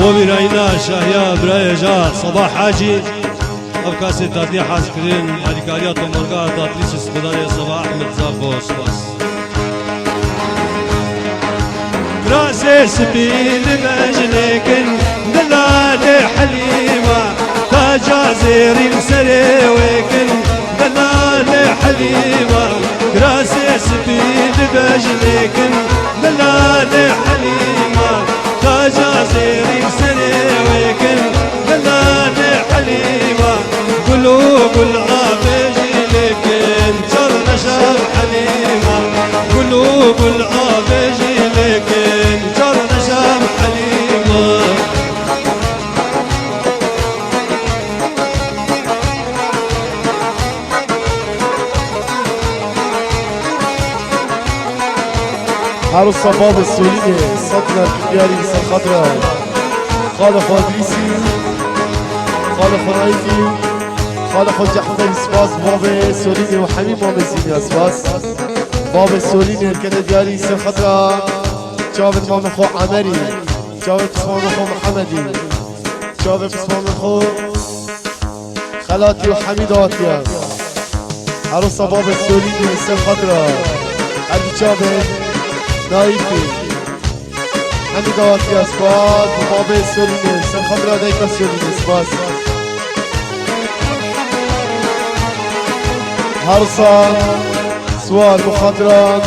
بوبي راينا شاهيا برايجا صباح حاجي أبكاسي تاتي حاسكرين هاريكاريات ومرقات تاتريش اسكداري صباح أحمد زافوس بس راسي سبيل بجلكن دلالي حليمة تجازيري مسريوكن دلالي حليمة راسي سبيل بجلكن دلالي حليمة تجازيري مسريوكن دلالي حليمة قلوب العابج لكن جرنا شاب حليمة قلوب العابج لكن جرنا شاب حليمة عروس صباب السورية صدنا الكياري سالخضراء خالق وادريسي خالق ونايفي خالق وجحفل سباس باب سورية وحميم ومزيني سباس باب سورية الكندياري سالخضراء جاوبت مام خو عمري جاوبت مام خو محمدي جاوبت مام خو خالاتي وحميداتي عروس صباب السورية سالخضراء علي جاوبت نايفي حميدات يا سباس وبابي سوريني سن خضرا دايكا سوريني سباس هرصا سوار مخضران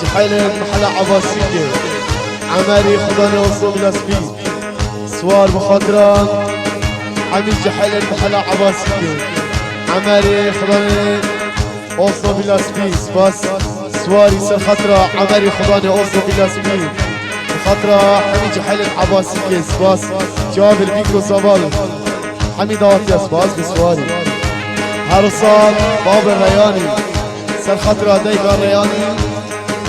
جحيلة محلة عباسية عماري خضاني وصوب لاسبي سوار مخضران حميد جحيلة محلة عباسية عماري خضاني وصوب لاسبي سباس سواري سر خطرة عمري خضاني أوصل بلا سبيل خطرة حميد جحيل العباسية سباس جابر بيكو صبال حميدات يا سباس بسواري هرصان باب الرياني سر خطرة دايقا الرياني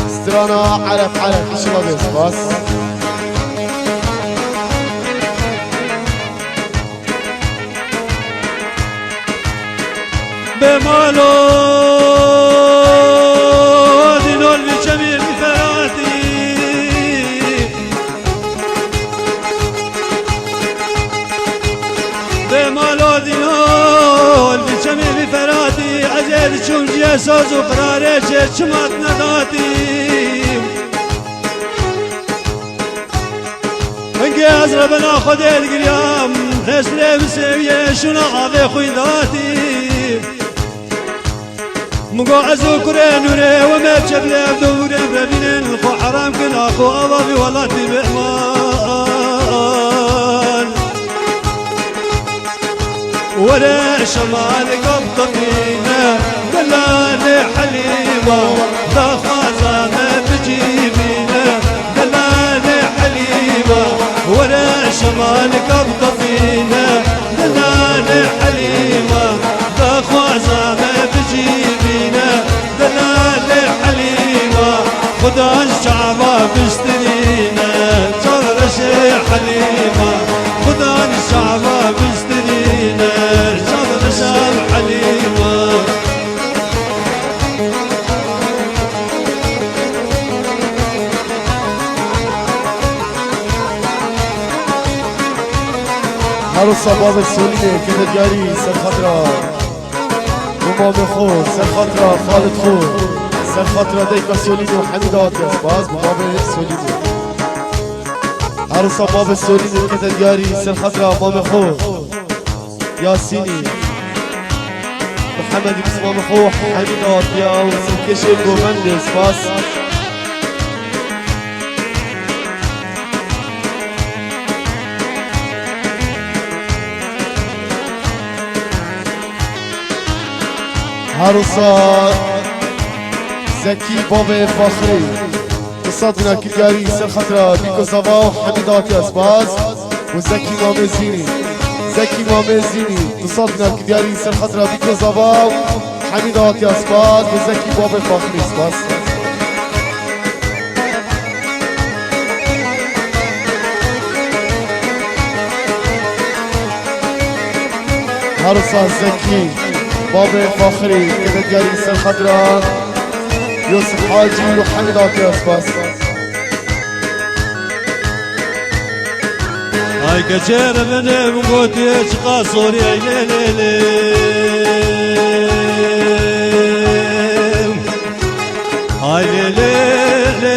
سترانا عرف اشرب سباس بمالو چون جساز و قراره چمات نداتیم انگه از ربنا خود الگریم حسن بسویه شنا آوه خوی داتیم مگو عزو کره نوره و مرچب لیف دوره ببینن خو حرام کن آخو آوه ولاتی بهمان ولا شمال قبطبينا دلالي حليمة ذا خزانة بجيبينا دلالي حليمة ولا شمال قبطبينا دلالي حليمة ذا خزانة بجيبينا دلالي حليمة خدا الشعب بيشترينا جرى شي حليمة خدا الشعب بيشترينا جرى شي حليمة عروس باب السورية كده جاري سر خضرا ومام خو سر خضرا خالد خو سر خضرا ديكا سورية وحميدات يا سباز باب السورية عروس باب السورية كده جاري سر خضرا مام خو ياسيني محمد بس مام خو حميدات يا وسكشي بومند سباز عروسا زكي بابا فخري قصتنا كالجاري سر خطرة بيكو صبا وحميدات يا سباز وزكي مامي زيني زكي مامي زيني قصتنا كالجاري سر خطرة بيكو صبا وحميدات يا سباز وزكي بابا فخري سباز عروسا زكي بابا فخري كده جاري سر خضرا يوسف حاجي وحميدات يا سباس هاي كجير بني مقوتي اشقى صوري ليلي هاي ليلي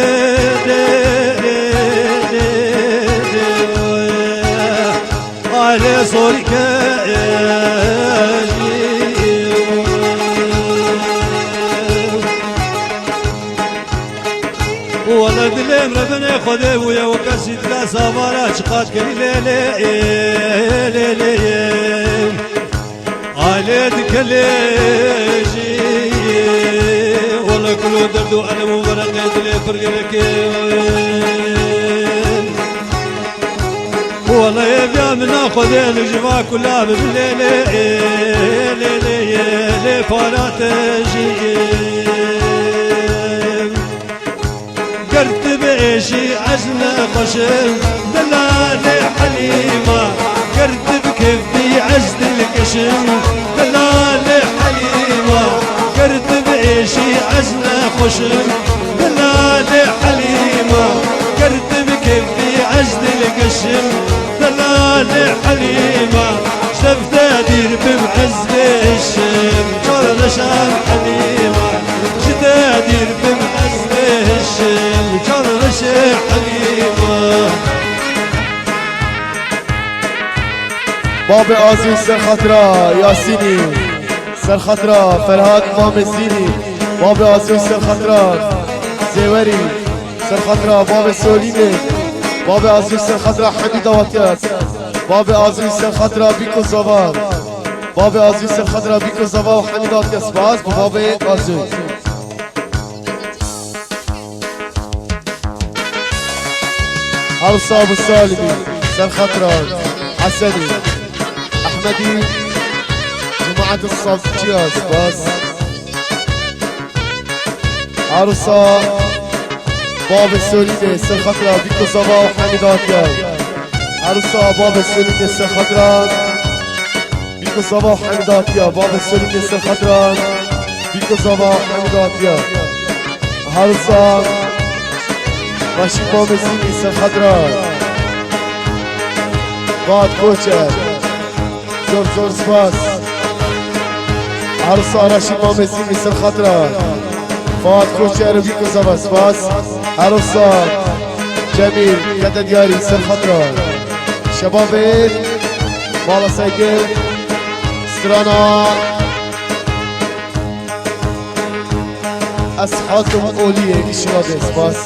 هاي صوري ولد ليم ربنا خذي ويا وكسيت لا صبر اشقاش كلي ليلي عليك كليجي ولا كل درد وألم وبرق يدلي فرق لك ولا يبيا من اخذ الجماع كلها بالليل ليلي فراتجي قرت بعيشي عزنا خشم دلالي حليمة قرت بكفي عزد الكشم دلالي حليمة قرت بعيشي عزنا خشم دلالي حليمة قرت بكفي عزد الكشم دلالي حليمة شفت دير بمعز الشم جرى شام حليمة شفت دير بمعز الشم جرى شام حليمة باب عزیز سر خطرة یاسینی سر خطرة فرهاد مامزینی باب عزیز سر خطرة زیوری سر خطرة باب سولینی باب عزیز سر خطرة حمید واتیاس باب عزیز سر خطرة بیکو زوا باب عزیز سر خطرة بیکو زوا و حمید واتیاس باز باب عزیز عرصة ابو سالمي سر خطرة حسني احمدي جماعة الصف جياز بس عروسة باب السوليدي سر خطرة بيكو صبا وحميدات يا عروسة باب السوليدي سر خطرة بيكو صبا وحميدات يا باب السوليدي سر خطرة بيكو صبا وحميدات يا عروسة ماشي باب السوليدي سر خطرة بعد كوتشر زور زور سباس عروسة راشي مامزيني سر خطرة فات كوشير بيكو زبا سباس عروسة جميل كده دياري سر خطرة شبابين مالا سيقل سترانا أصحاتهم أولية شبابين سباس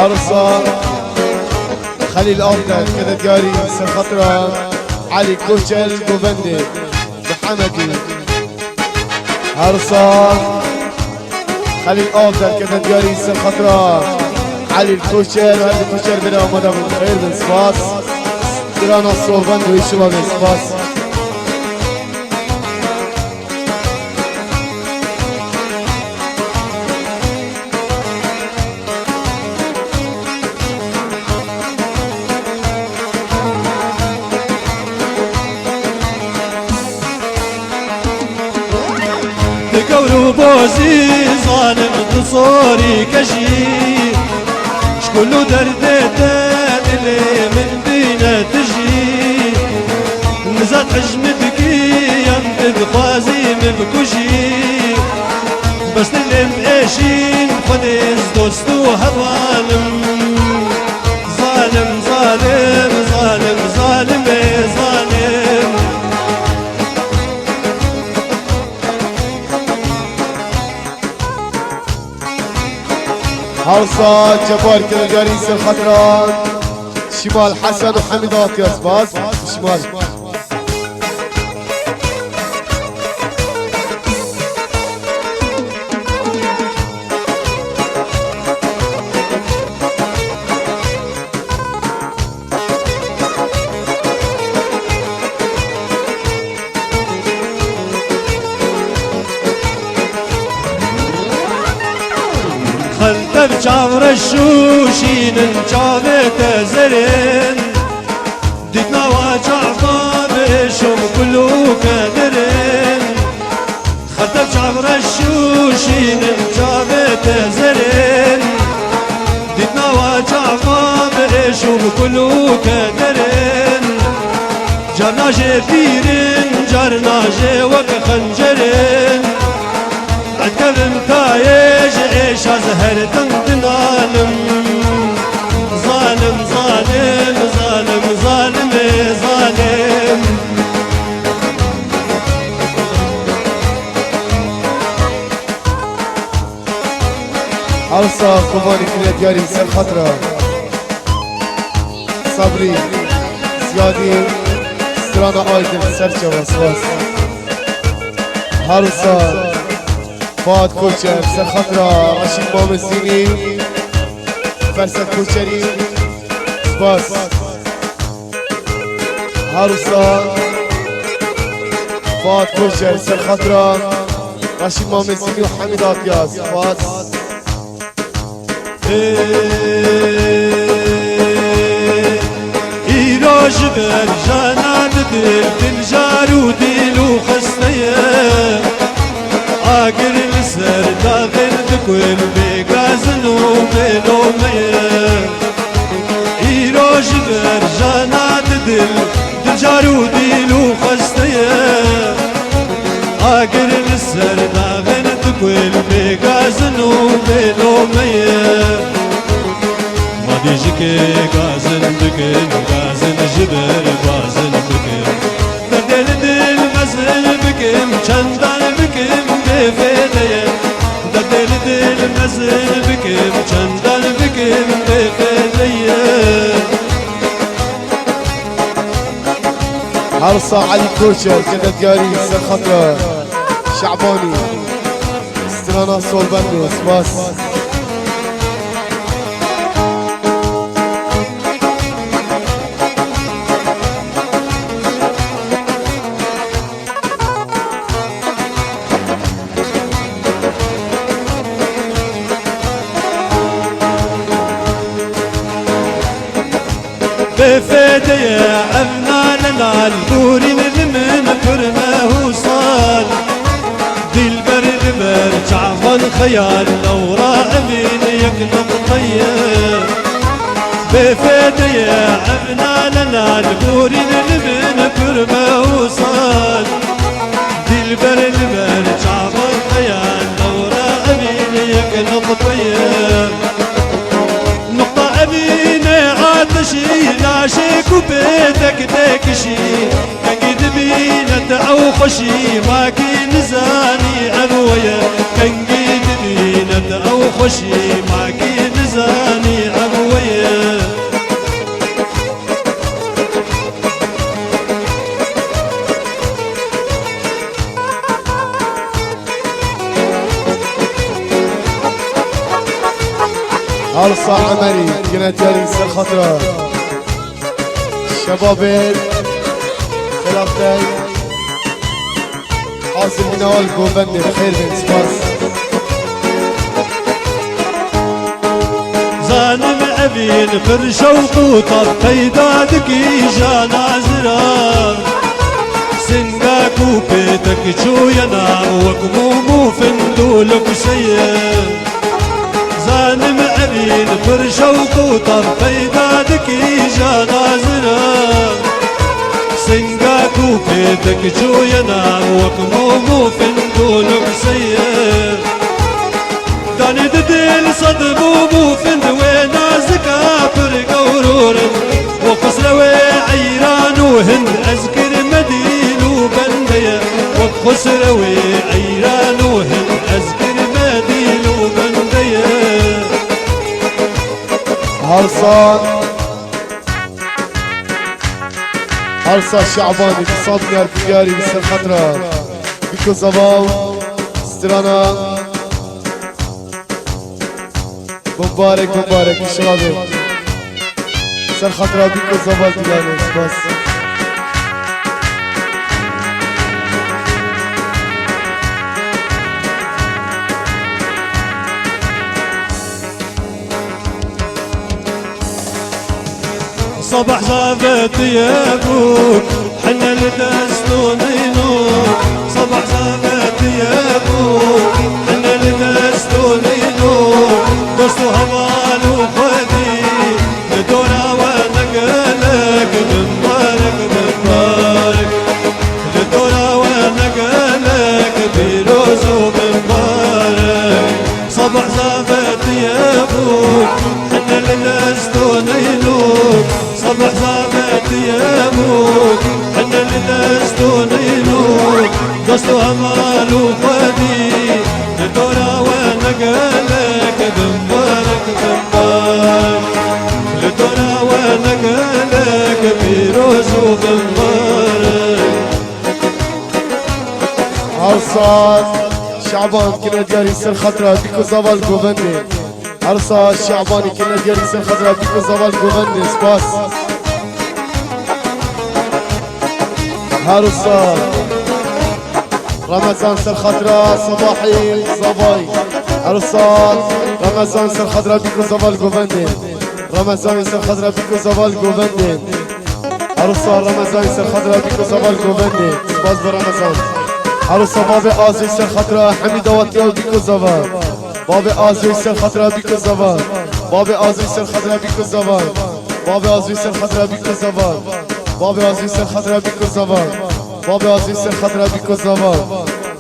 عروسة خليل أفضل كده دياري سر خطرة علي كوشل جوفندي محمدي عروسة خليل أفضل كده دياري سر خطرة علي الكوشل وهذا الكوشل بنا ومدى من خير من سباس ترانا الصوفند ويشوها من سباس قولوا بوزي ظالم تصوري كشي شكلو دردتان اللي من بينا تجي نزات حجمتك يم بخوازي بكوشي بس نلم ايشين خدز دوستو هظالم ظالم ظالم ظالم ظالم ظالم حوصة جبار كده جاري سر خطران شمال حسن وحميدات يا سباس شمال خلت بجاور الشوشين انجابت زرين ديتنا وجعفا بشوم كلو كدرين خلت بجاور الشوشين انجابت زرين ديتنا وجعفا بشوم كلو كدرين جرنا جبيرين جرنا جوك خنجرين عتكلم تايج ايش ازهر تنتنالم ظالم ظالم ظالم ظالم ظالم حوصة قماني كده جاري سر خطرة صبري زيادي سترانا آيدل سرچة وسواس حوصة فاد کوچر سر خطرة رشید مامزدینی فرسد کوچری سپاس حروسا فاد کوچر سر خطرة رشید مامزدینی و حمید آتیاز فاد ایراج بر جانان دل جارو دل و خستیه آگر لسر داخل بكل بغازن وبلومية إيروج برجانات دل جارو ديلو خستية آگر لسر داخل بكل بغازن وبلومية ما ديجك غازن بكل غازن جبر غازن بكل دل دل مزل بكم چندان بكم بفدية دل دل مزل بكم چندان بكم بفدية حرصة علي كوشر كده دياري سر خطرة شعباني استرانا صول بندو سباس بفدية أبنا لنا البورين من فرمه وصال دلبر دبر جعفر خيال لو راقبين يقلب طيب بفدية أبنا لنا البورين من فرمه وصال دلبر دبر جعفر خيال لو راقبين يقلب طيب نقطة أبينا عاتشي ناشك وبيتك تكشي كنقد بينا أو خشي ماكي نزاني أبويا كنقد بينا أو خشي ماكي نزاني أبويا حرصة عمري كده دياري سر خطرة شباب خلافتي حاصل منوال قوبني بخير من سباس زانم أبين فرشوق وطب قيدادك إيجانا زرار سنقاك وبيتك جوينا وقمومو فندولك سير زانم أبين فرشوق وطب قيدادك إيجانا زرار سنقاك تيدك جوينا وقمومو فندولك سير داني دديل صدبوبو فند وينازك افر قورور وقصروي عيران وهند اذكر مدين وبندية وخسروي عيران وهند اذكر مدين وبندية هرصان شعباني بصادني الفقاري بسر خطرة بيكو زباو سترانا مبارك مبارك شبابي بسر خطرة بيكو زباو دلانس بس صبح زابت يا ابوك حنا لدستونينوك صبح زابت يا ابوك حنا لدستونينوك دوستو هوال وخدي لدورا ونقلك بمبارك بمبارك لدورا ونقلك بيروز وبمبارك صبح زابت يا ابوك حنا لدستونينوك صبح زابت يا ابوك حنا لدستونينوك دوستو همال وخدي لدورا ونقلك بمبارك بمبارك لدورا ونقلك بيروز وبمبارك هرصان شعبان كنا دياري سر خطرة بيكو زبال قوبندي هرصان شعباني كنا دياري سر خطرة بيكو زبال قوبندي سباس هرصان رمضان سر خطرة صباحي صباي هرصان رمضان سر خطرة بيكو زبال قوبندي رمضان سر خطرة بيكو زبال قوبندي هرصان رمضان سر خطرة بيكو زبال قوبندي سباس برمضان عروسا باب آزوی سر خطره حمید آواتیا بیکو زبان باب آزوی سر خطره بیکو زبان باب آزوی سر خطره بیکو زبان باب آزوی سر خطره بیکو زبان باب آزوی سر خطره بیکو زبان باب آزوی سر خطره بیکو زبان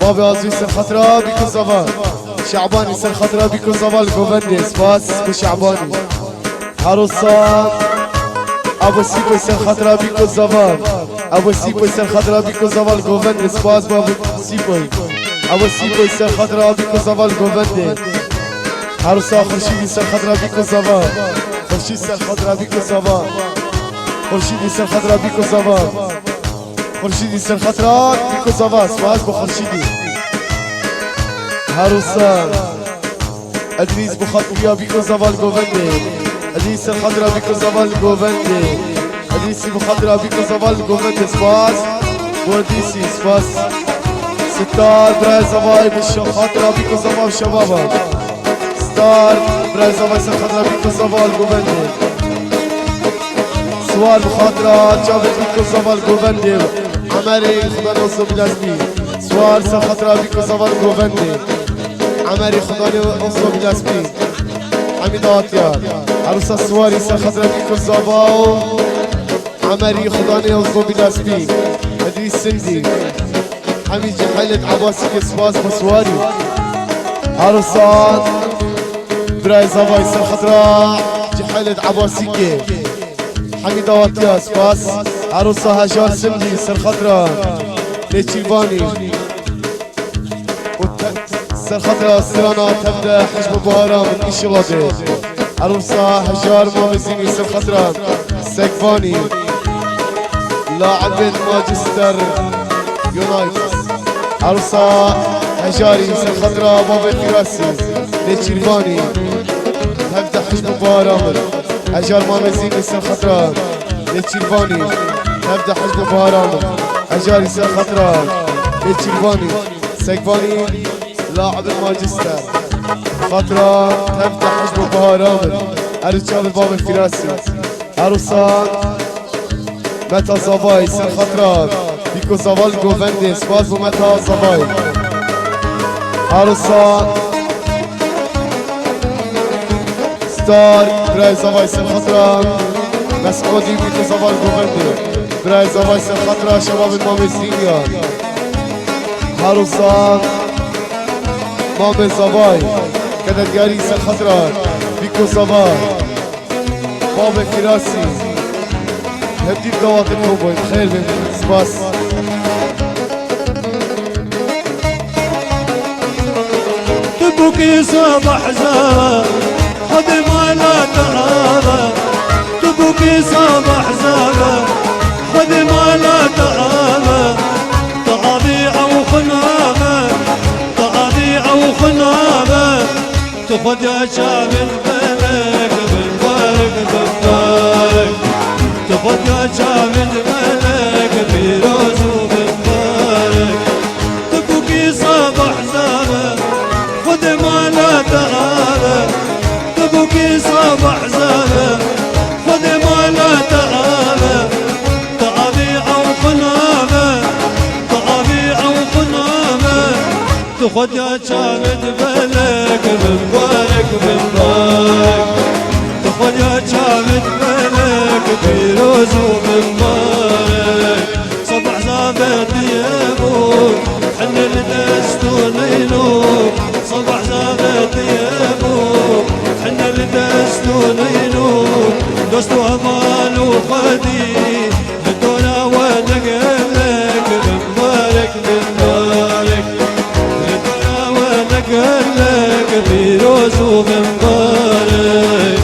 باب آزوی سر خطره بیکو زبان شعبانی سر خطره بیکو زبان گوبندی سپاس کو شعبانی عروسا ابو سیپو سر خطره بیکو زبان ابو سیپو سر خطره بیکو زبان گوبندی سپاس بابو سیپوی ابو سیپوی سر خطره بیکو زبان گوبندی عروسا خورشیدی سر خطره بیکو زبان خورشید سر خطره بیکو زبان خورشیدی سر خطره بیکو زبان خورشیدی سر خطره بیکو زبان سپاس بو خورشیدی عروسا ادریس بو خطریا بیکو زبان گوبندی ادریس سر خطره بیکو زبان گوبندی ادریسی بو خطره بیکو زبان گوبندی سپاس بو ادریسی سپاس ستار برای زوای بشو خاطر بیکو زوال شبابا ستار برای زوای سر خاطر بیکو زوال گوبندی سوال بخاطر جاوید بیکو زوال گوبندی عمری خدا نوزو بلازمی سوال سر خاطر بیکو زوال گوبندی عمری خدا نوزو بلازمی حمید آتیار عروسا سواری سر خاطر بیکو زوال عمری خدا نوزو بلازمی ادریس سندی حميد جحيلة عباسي كسباس بسواري عروسات براي زواي سر خضراء جحيلة عباسي كي حميد اواتيا سباس عروسة هجار سمدي سر خضراء ليتشيباني سر خضراء سرانا تبدا حجم بوهارا من إشيلادي عروسة هجار مامزيني سر خضراء سيكفاني لاعبين ماجستر يونايتد عروسا هجاري سر خضراء بابا فيراسي ليتشيرفاني تبدا حجم بوهارامر هجار مامزيني سر خضراء ليتشيرفاني تبدا حجم بوهارامر هجاري سر خضراء ليتشيرفاني سيكفاني لاعب الماجستر خضراء تبدا حجم بوهارامر رجال بابا فيراسي عروسا متى زباي سر خضراء بیکو زوال گوبندی سپاس و متا زبای عروسا ستار برای زوای سر خطرم مسعودي بيك زوال قوبندي براي زواي سر خطرة شباب المام الزينيان عروسان مام زواي كده دياري سر خطرة بيكو زواي باب فراسي هديك دوات الكوبوي بخير من سباس تبكي صباح زارة خدمة لا تعارى تبكي صباح زارة خدمة لا تعارى تعابي أو خنامة تعابي أو خنامة تفضي أشام الملك بالبارك بالبارك تفضي أشام الملك بيروز وبالبارك تبكي صباح زارة خدمة لا تعارى تبكي صباح زارة خدمة لا تعارى تعابي أو خنامة تعابي أو خنامة تخد يا شامد بلك بالبارك بالبارك تخد يا شامد بلك بيروز وبالبارك صبح زابت يابوك حن الدستونينوك صبح زابت يابوك حن الدستونينوك دوستو أمان وخدي الدولة ونقلك بالبارك بالبارك الدولة ونقلك بيروز وبالبارك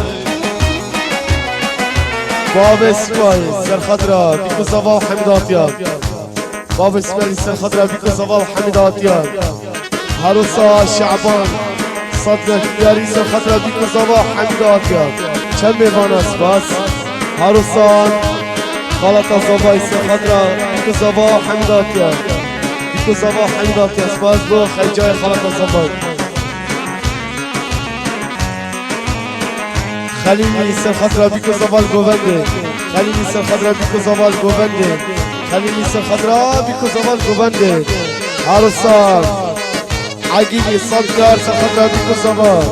باب اسماعيل سر خضراء بيكو صبا وحمد عطيان باب اسماعيل سر خضراء بيكو صبا وحمد عطيان عروسة شعبان صدق دياري سر خضراء بيكو صبا وحمد عطيان كم ميفانا سباس عروسان غلطة صبا سر خضراء بيكو صبا وحمد عطيان بيكو صبا وحمد عطيان سباس بو خيجاي غلطة صبا خليلي سر خضراء بيكو زوال قوبندي خليلي سر خضراء بيكو زوال قوبندي خليلي سر خضراء بيكو زوال قوبندي عروسان عقيلي صدقار سر خضراء بيكو زوال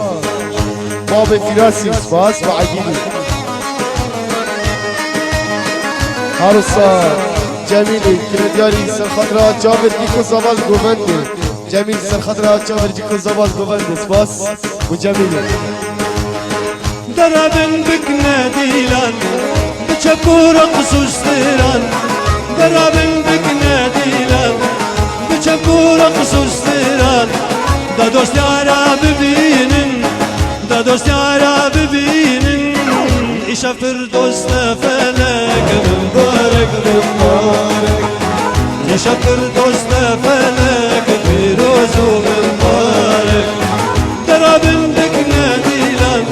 باب فراسي سباس وعقيلي عروسان جميلي كردياري سر خضراء جابر بيكو زوال قوبندي جميل سر خضراء جابر بيكو زوال قوبندي سباس وجميلي دربن بك ناديلان بچپور قصوص تيران دربن بك ناديلان بچپور قصوص تيران دا دوست يارا ببينن دا دوست يارا ببينن إيشا فردوس فلك مبارك مبارك إيشا فردوس فلك بيروز مبارك دربن بك ناديلان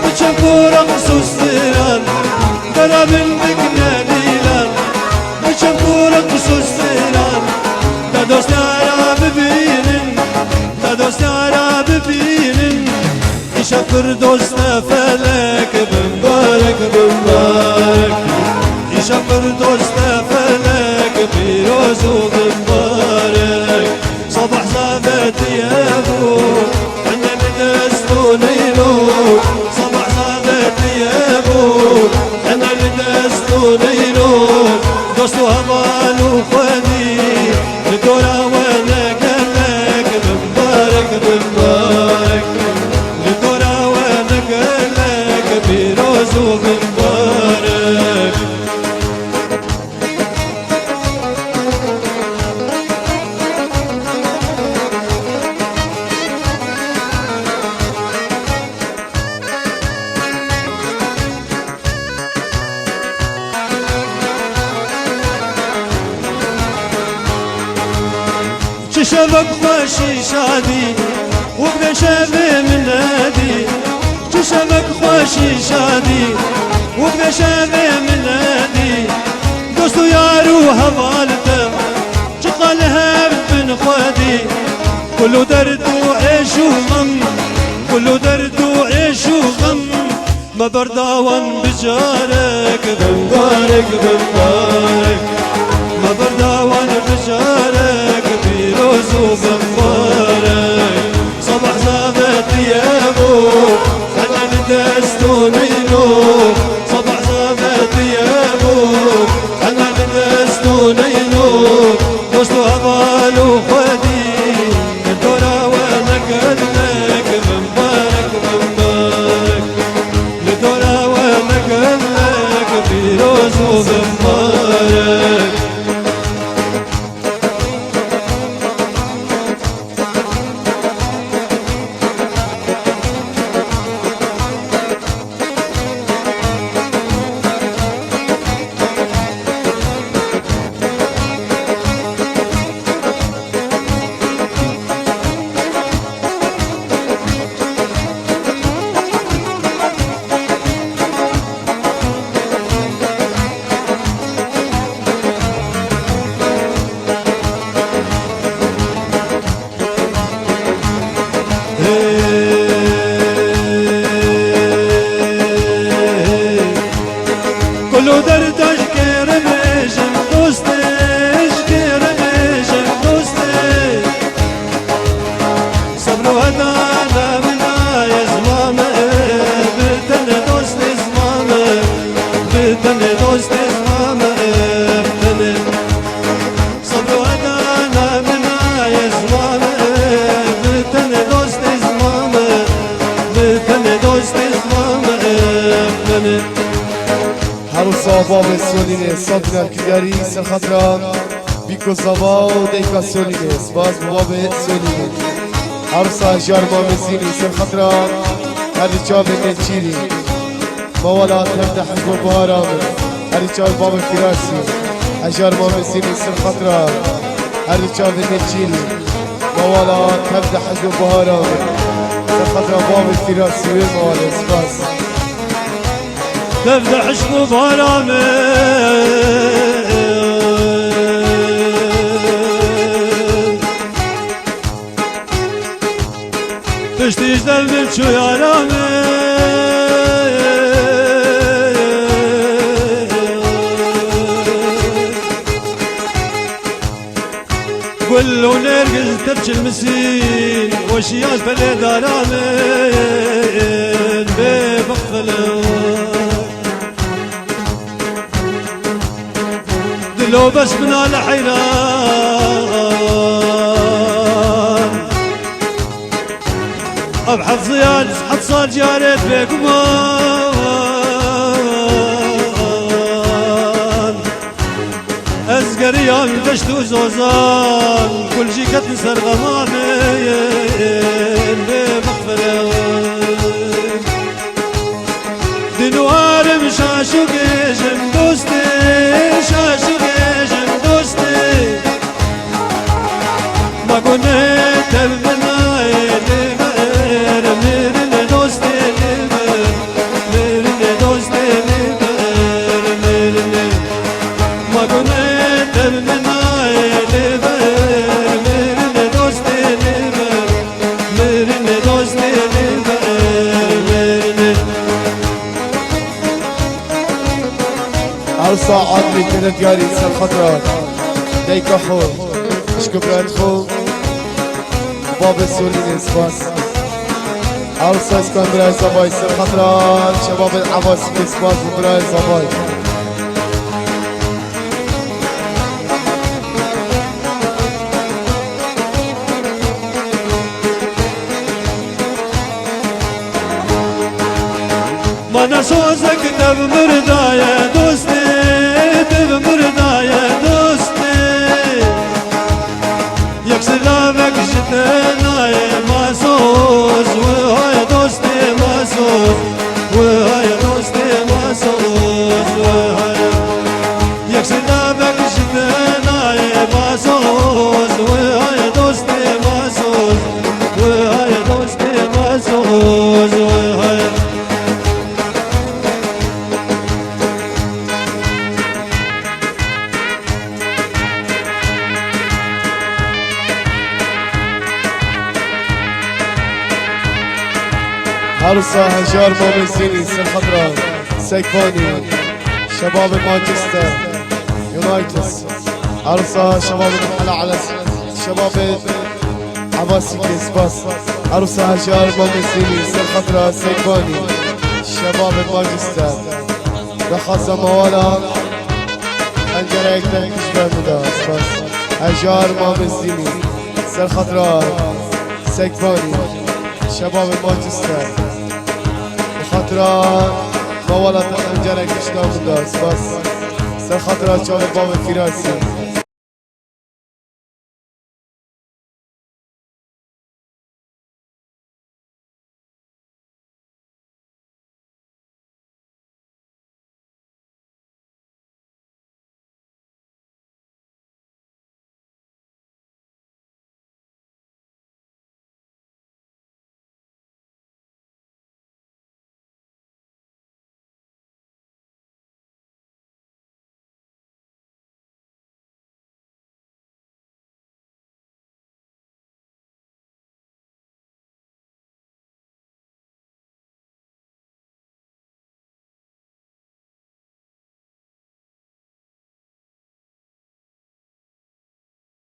بچپور قصوص تيران دربن بك ناديلان بچپور قصوص تيران دا دوست يارا ببينن دا دوست يارا ببينن إيشا فردوس فلك مبارك مبارك إيشا فردوس فلك بيروز ومبارك صبح زابت يابو عنا الدستونينوك صبح زابت يابوك عنا الدستونينوك دوستو همان وخدي الدورة وانا قلك مبارك مبارك الدورة وانا قلك بيروز ومبارك شبك خوشي شادي وبدا شابي من نادي شبك خوشي شادي وبدا شابي من نادي دوستو يارو هبالته شقالها بن خدي كله درد وعيش وغم كله درد وعيش وغم ما برداون بجارك بمبارك بمبارك ما برداون بجارك بيروز وبمبارك صبح زابت ثيابه خلى الدستونينو صبح زابت باز وبمارك كلو دردش كرمشم دوستش كرمشم دوستش صبر وهدانا منا يا زمامة بتن دوست زمامة بتن دوست زمامة بتن صبر وهدانا منا يا زمامة بتن دوست زمامة بتن دوست زمامة بتن عروسا باب سولینه صادنا الکداری سر خاطران بیکو زبا و دیکا سولینه باز باب سولینه عروسا جارما مزینی سر خاطران هر جاب نچیری مولا تبدا حب بهارام هر جاب باب فراسی جارما مزینی سر خاطران هر جاب نچیری مولا تبدا حب بهارام سر خاطران باب فراسی و مولا سپاس تبدأ عشق بغرامي تشتيش دلبي شو يا رامي قول له نرقز تبكي المسين وشياش بلي دارامي ببقفله لو بس من الحيران ابحث زياد حصل جاريت بكمان ازقر يوم دشت وزوزان كل شي كتنسر غمامي بمغفرة دنوار مشاشو جيجم دوستي شاشو ما كنت المناي لمر ميرن دوستي لمر ميرن دوستي لمر ميرن ما كنت المناي لمر ميرن دوستي لمر ميرن دوستي لمر ميرن عروسا عادمي كده جاري سر خطرات ديكا خو شكبرات خو باب سولين اسباس عروسا اسكان براي زباي سر خطرات شباب العباسي اسباس براي زباي ما نسوزك دب مردايا دوستي دب مردايا دوستي يكسر لابك جتناي ماسوز وهاي دوستي ماسوز وهاي دوستي ماسوز وهاي يكسر لابك جتناي ماسوز وهاي دوستي ماسوز وهاي دوستي ماسوز وهاي عروسا هجار مامزيني سر خضراء سيكفاني شباب مانشستر يونايتس عروسا شباب المحلة على شباب عباسي كيسباس عروسا هجار مامزيني سر خضراء سيكفاني شباب مانشستر رخصة موالا انجرة يكتن كشبه مدى سباس هجار مامزيني سر خضراء سيكفاني شباب مانشستر بخاطرة موالا تخنجرك اشتام داس بس سر خاطر چاو باب فراسی